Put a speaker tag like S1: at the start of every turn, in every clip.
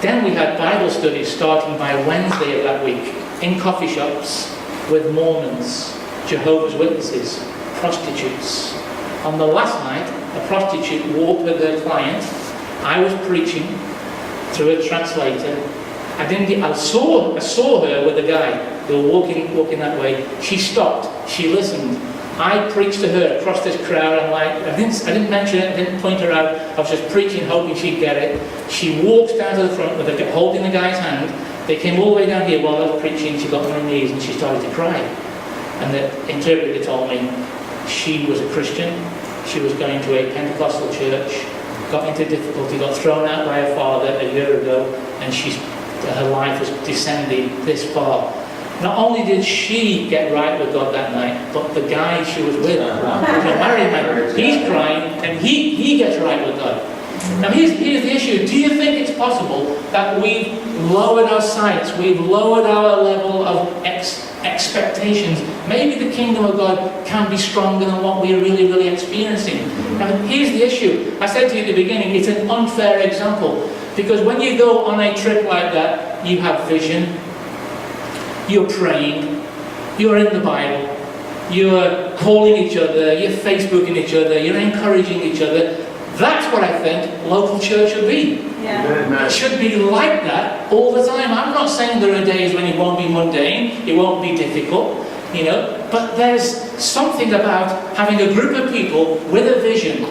S1: Then we had Bible studies starting by Wednesday of that week in coffee shops with Mormons, Jehovah's Witnesses, prostitutes. On the last night, a prostitute walked with her client. I was preaching through a translator. I saw her with a guy. They were walking that way. She stopped. She listened. I preached to her across this crowd. I didn't mention it. I didn't point her out. I was just preaching, hoping she'd get it. She walks down to the front with holding the guy's hand. They came all the way down here while I was preaching. She got on her knees and she started to cry. And the interpreter told me she was a Christian. She was going to a Pentecostal church, got into difficulty, got thrown out by her father a year ago, and her life has descended this far. Not only did she get right with God that night, but the guy she was with, the married man, he's crying, and he gets right with God. Now here's the issue. Do you think it's possible that we've lowered our sights, we've lowered our level of expectations? Maybe the kingdom of God can be stronger than what we're really experiencing. Now here's the issue. I said to you at the beginning, it's an unfair example. Because when you go on a trip like that, you have vision, you're praying, you're in the Bible, you're calling each other, you're Facebooking each other, you're encouraging each other. That's what I think local church should be. Yeah. It should be like that all the time. I'm not saying there are days when it won't be mundane, it won't be difficult, but there's something about having a group of people with a vision,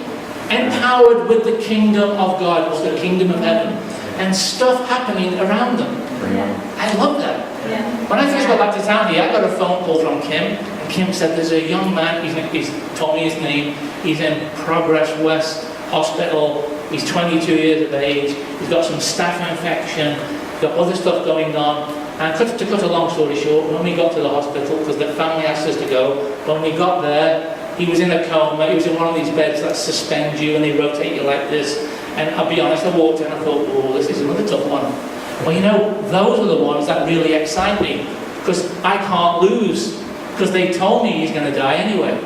S1: empowered with the kingdom of God, or the kingdom of heaven, and stuff happening around them. Yeah. I love that. Yeah. When I first got back to town here, I got a phone call from Kim, and Kim said there's a young man, he's told me his name, he's in Progress West Hospital, he's 22 years of age, he's got some staph infection, he's got other stuff going on. And to cut a long story short, when we got to the hospital, because the family asked us to go, when we got there, he was in a coma, he was in one of these beds that suspend you and they rotate you like this. And I'll be honest, I walked in and I thought, oh, this is another tough one. Well, those are the ones that really excite me, because I can't lose, because they told me he's going to die anyway.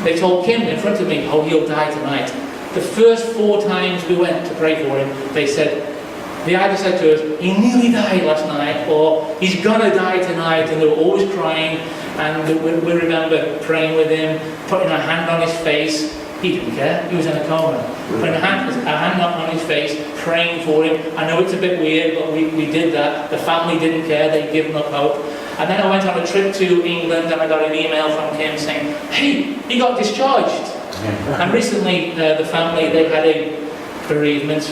S1: They told Kim in front of me, oh, he'll die tonight. The first 4 times we went to pray for him, they either said to us, he nearly died last night, or he's going to die tonight, and they were always crying. And we remember praying with him, putting a hand on his face. He didn't care, he was in a coma. Putting a hand on his face, praying for him. I know it's a bit weird, but we did that. The family didn't care, they'd given up hope. And then I went on a trip to England and I got an email from Kim saying, hey, he got discharged. And recently the family, they had a bereavement.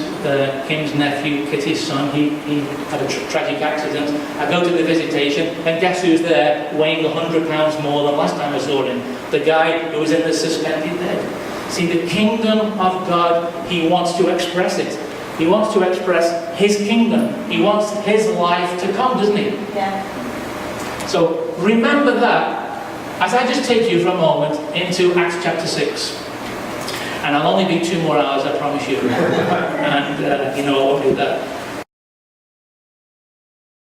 S1: Kim's nephew, Kitty's son, he had a tragic accident. I go to the visitation, and guess who's there, weighing 100 pounds more than last time I saw him? The guy who was in the suspended bed. See, the kingdom of God, he wants to express it. He wants to express his kingdom. He wants his life to come, doesn't he? Yeah. So remember that as I just take you for a moment into Acts chapter 6. And I'll only be 2 more hours, I promise you. And I won't do that.